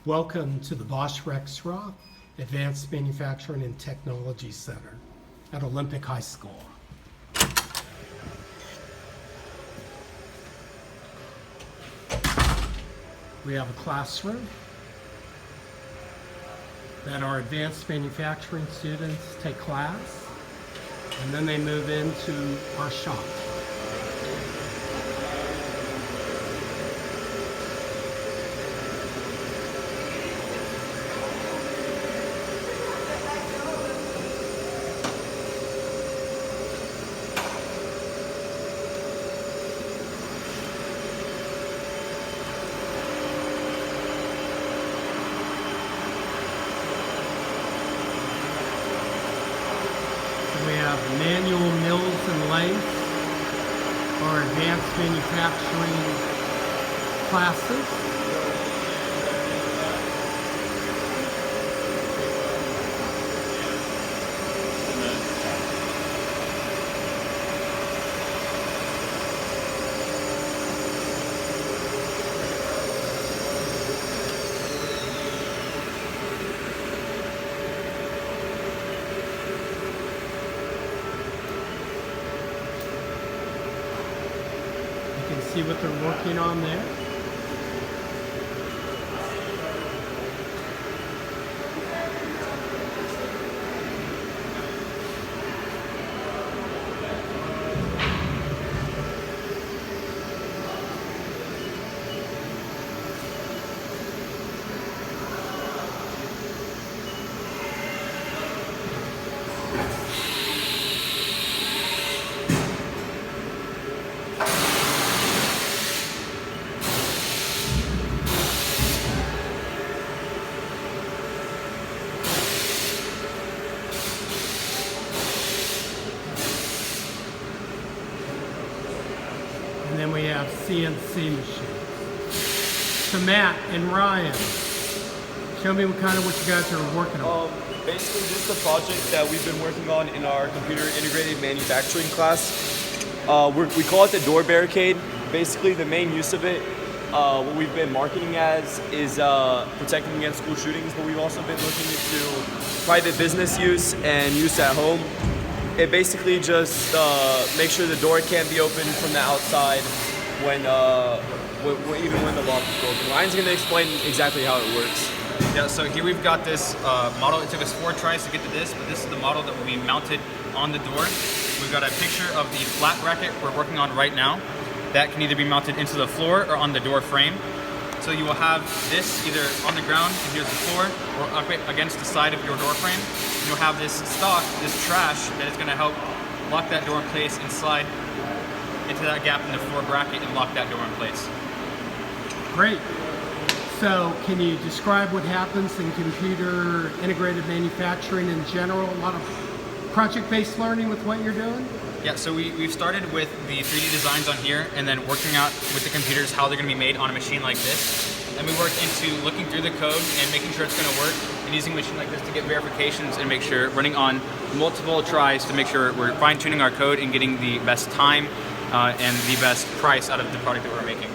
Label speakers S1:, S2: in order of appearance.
S1: Welcome to the Bosh Rexroth Advanced Manufacturing and Technology Center at Olympic High School. We have a classroom that our advanced manufacturing students take class, and then they move into our shop. We have manual mills and lathes for advanced manufacturing classes. You can see what they're working on there. And then we have CNC machines. So Matt and Ryan, show me what you guys are working on.
S2: Basically, this is a project that we've been working on in our computer integrated manufacturing class. We call it the door barricade. Basically, the main use of it, what we've been marketing as, is protecting against school shootings, but we've also been looking into private business use and use at home. It basically just makes sure the door can't be opened from the outside even when the lock is broken. Ryan's going to explain exactly how it works.
S3: Yeah, so here we've got this model. It took us 4 tries to get to this, but this is the model that will be mounted on the door. We've got a picture of the flat bracket we're working on right now. That can either be mounted into the floor or on the door frame. So you will have this either on the ground, and here's the floor, or up against the side of your door frame. You'll have this stock, this trash, that is going to help lock that door in place and slide into that gap in the floor bracket and lock that door in place.
S1: Great. So can you describe what happens in computer integrated manufacturing in general? A lot of project-based learning with what you're doing?
S3: Yeah, so we've started with the 3D designs on here and then working out with the computers how they're going to be made on a machine like this. And we worked into looking through the code and making sure it's going to work and using a machine like this to get verifications and make sure running on multiple tries to make sure we're fine-tuning our code and getting the best time and the best price out of the product that we're making.